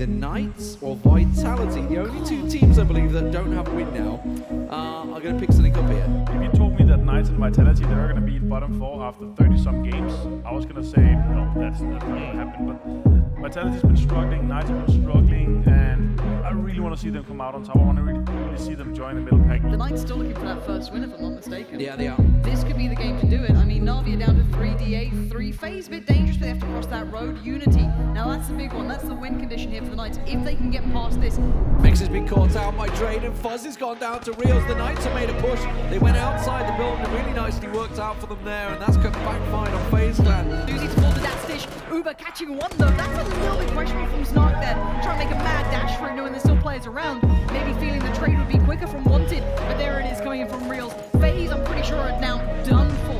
the Knights or Vitality, the only two teams I believe that don't have a win now, are going to pick something up here. If you told me that Knights and Vitality, they're going to be in bottom 4 after 30-some games, I was going to say, no, that's not going to happen. But Vitality's been struggling, Knights have been struggling, and I really want to see them come out on top. I want to really see them join the middle pack. The Knights still looking for that first win, if I'm not mistaken. Yeah, they are. This could be the game to do it. I mean, Na'Vi are down to 3d8, 3 phase, a bit dangerous, but they have to cross that road. Unity, now that's the big one. That's the win condition here for the Knights. If they can get past this. Mix has been caught out by Trade, and Fuzz has gone down to Reels. The Knights have made a push. They went outside the building, and really nicely worked out for them there, and that's come back fine on FaZe Clan. Susie to fall the dash dish. Uber catching one though. That's a little bit questionable from Snark there. Trying to make a mad dash for it, knowing there's still players around. Maybe feeling the trade would be quicker from Wanted, but there it is coming in from Reels. FaZe, I'm pretty sure, are now done for.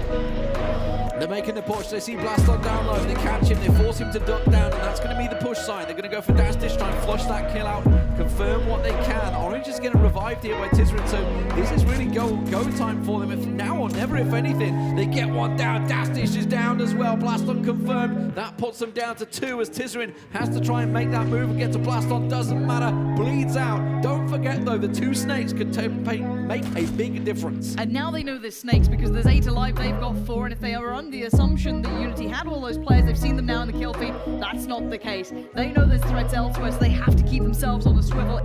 They're making the push. They see Blaston down low. They catch him. They force him to duck down, and that's going to be the push sign. They're going to go for dash dish, try and flush that kill out, confirm what they can. Orange is getting revived here by Tizerin, so this is really go time for them. If now or never, if anything. They get one down. Dash dish is down as well. Blaston confirmed. That puts them down to 2 as Tizerin has to try and make that move and get to Blaston. Doesn't matter. Bleeds out. Don't forget though, the 2 snakes could make a big difference. And now they know there's snakes because there's 8 alive. They've got 4, and if they are under the assumption that Unity had all those players, they've seen them now in the kill feed. That's not the case. They know there's threats elsewhere, so they have to keep themselves on the swivel.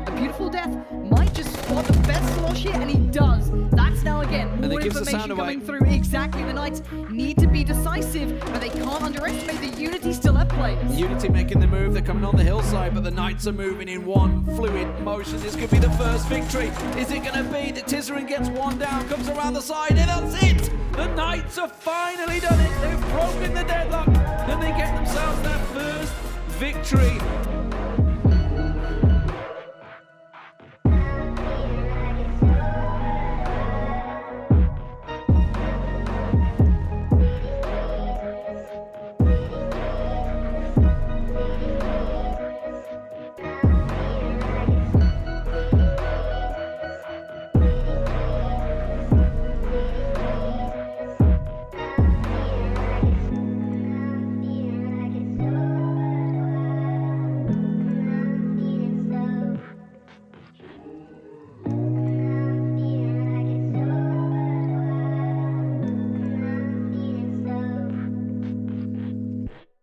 A beautiful death might just spot the best slosh here, and he does. That's now again more information coming through. Exactly, the Knights need to be decisive, but they can't underestimate the Unity still have players. Unity making the move. They're coming on the hillside, but the Knights are moving in one fluid motion. This could be the first victory. Is it going to be that Tizerin gets one down, comes around the side, and that's it? The Knights have finally done it. They've broken the deadlock, and they get themselves their first victory.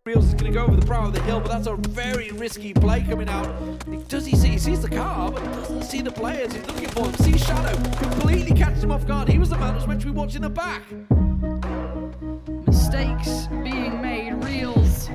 Reels is going to go over the brow of the hill, but that's a very risky play coming out. Does he see? He sees the car, but doesn't see the players. He's looking for them. Sees Shadow, completely catches him off guard. He was the man who was meant to be watching the back. Mistakes being made. Reels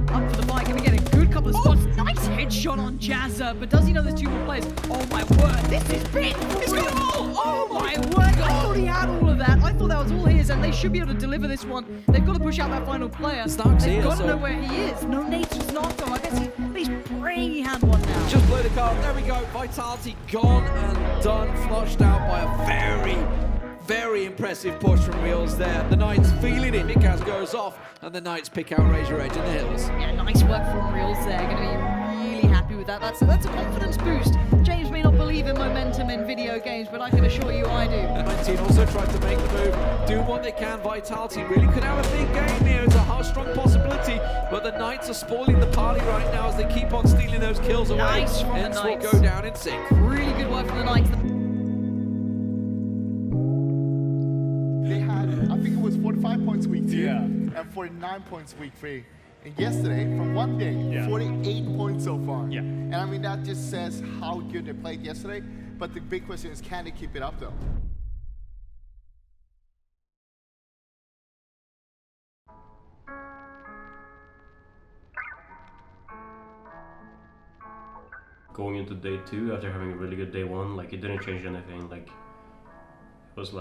up for the fight. Gonna get a good couple of spots. Nice headshot on Jazza, but does he know there's 2 more players? Oh my word, this is big. He's got it all. Oh my word, I thought he had all of that. I thought that was all his, and they should be able to deliver this one. They've got to push out that final player. They've got to know where he is. No nades was not though. I guess he's praying he had one now. Just blew the card. There we go. Vitality gone and done. Flushed out by a very impressive push from Reels there. The Knights feeling it. Nikaz goes off, and the Knights pick out Razor Edge in the hills. Yeah, nice work from Reels there. Going to be really happy with that. That's a confidence boost. James may not believe in momentum in video games, but I can assure you I do. And 19 also tried to make the move, do what they can. Vitality really could have a big game here. It's a strong possibility, but the Knights are spoiling the party right now as they keep on stealing those kills away. Nice from the Hence Knights. will go down in 6th. Really good work from the Knights. They had, I think it was 45 points week 2 and 49 points week 3. And yesterday, from one day, 48 points so far. And I mean, that just says how good they played yesterday. But the big question is, can they keep it up though? Going into day 2 after having a really good day 1, like it didn't change anything. Like it was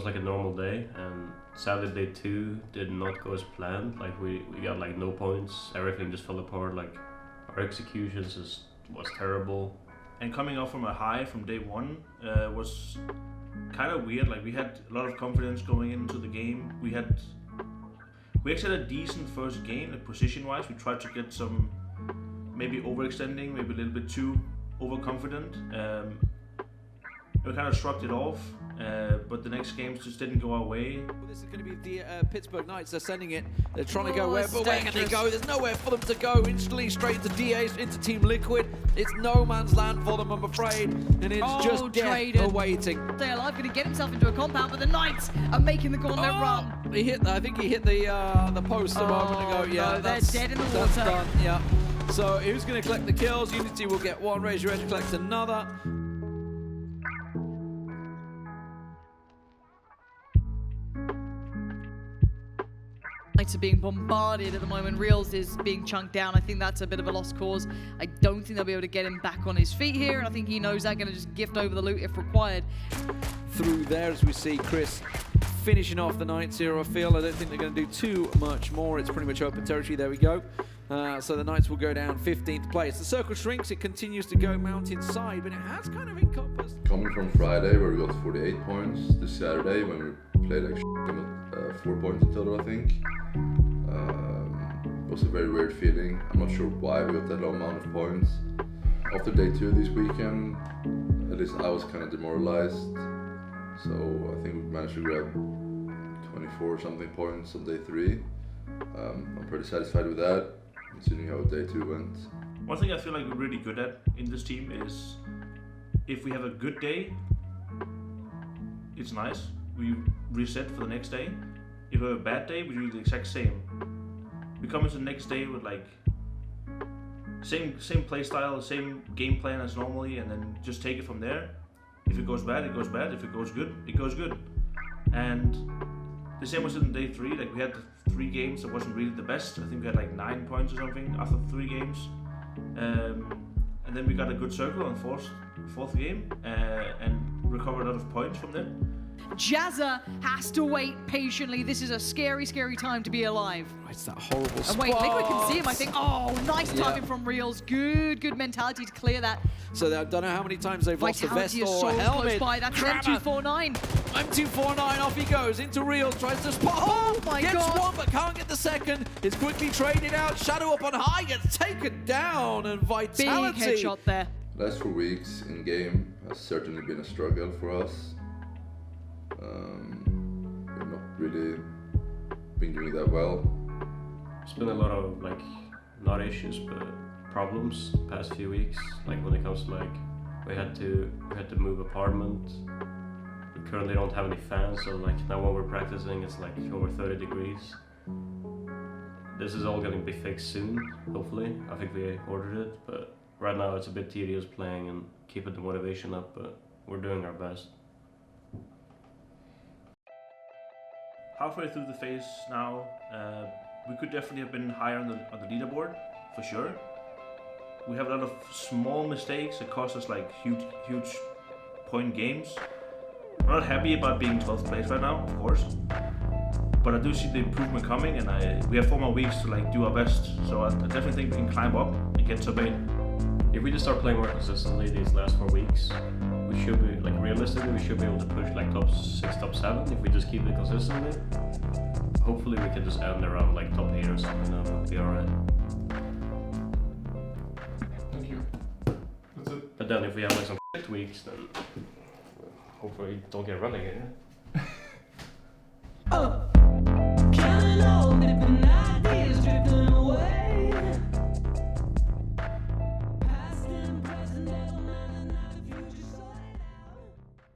like a normal day, and sadly day 2 did not go as planned. Like we got like no points, everything just fell apart. Like our executions was terrible. And coming off from a high from day 1 was kind of weird. Like we had a lot of confidence going into the game. We actually had a decent first game, like position-wise. We tried to get some maybe overextending, maybe a little bit too overconfident. We kind of shrugged it off, but the next games just didn't go our way. Well, this is going to be the Pittsburgh Knights. They're sending it. They're trying to go where it's can they dangerous. go? There's nowhere for them to go. Instantly straight into DA, into Team Liquid. It's no man's land for them, I'm afraid. And it's just death traded. awaiting. Stay alive, going to get himself into a compound, but the Knights are making the gauntlet run. He hit. I think he hit the post a moment ago. Yeah, no, they're that's dead in the that's water. done. Yeah. So who's going to collect the kills? Unity will get one. Raise Your Edge collects another. Knights are being bombarded at the moment. Reels is being chunked down. I think that's a bit of a lost cause. I don't think they'll be able to get him back on his feet here, and I think he knows that. Going to just gift over the loot if required. Through there, as we see Chris finishing off the Knights here. I feel I don't think they're going to do too much more. It's pretty much open territory. There we go. So the Knights will go down 15th place. The circle shrinks. It continues to go mountainside, but it has kind of encompassed. Coming from Friday where we got 48 points to Saturday when we played like and got 4 points in total, I think. It was a very weird feeling. I'm not sure why we got that low amount of points. After day 2 this weekend, at least I was kind of demoralized. So I think we managed to grab 24 something points on day 3. I'm pretty satisfied with that, considering how day 2 went. One thing I feel like we're really good at in this team is if we have a good day, it's nice. We reset for the next day. If we have a bad day, we do the exact same. We come into the next day with like same play style, same game plan as normally, and then just take it from there. If it goes bad, it goes bad. If it goes good, it goes good. And the same was in day 3. Like we had 3 games that wasn't really the best. I think we had like 9 points or something after 3 games. And then we got a good circle on fourth game and recovered a lot of points from there. Jazza has to wait patiently. This is a scary, scary time to be alive. It's that horrible And spot. wait, Liquid can see him, I think. Oh, nice Yeah. timing from Reels. Good mentality to clear that. So I don't know how many times they've lost a vest Vitality is or so a close helmet. by. That's Crabber. M249. M249, off he goes, into Reels, tries to spot. Oh my gets God. one, but can't get the second. Is quickly traded out. Shadow up on high, gets taken down, and Big Vitality. headshot there. Last 4 weeks in game has certainly been a struggle for us. We've not really been doing that well. It's been a lot of like, not issues, but problems the past few weeks. Like when it comes to like, we had to move apartment. We currently don't have any fans, so like now when we're practicing, it's like over 30 degrees. This is all going to be fixed soon, hopefully. I think we ordered it, but right now it's a bit tedious playing and keeping the motivation up, but we're doing our best. Halfway through the phase now, we could definitely have been higher on the leaderboard, for sure. We have a lot of small mistakes that cost us like huge point games. I'm not happy about being 12th place right now, of course, but I do see the improvement coming, and we have 4 more weeks to like do our best. So I definitely think we can climb up and get top 8. If we just start playing more consistently these last 4 weeks, we should be, like realistically, we should be able to push like top 6, top 7 if we just keep it consistently. Hopefully we can just end around like top 8 or something, and we'll be alright. Thank you. That's it. But then if we have like some shit weeks, then hopefully don't get running again.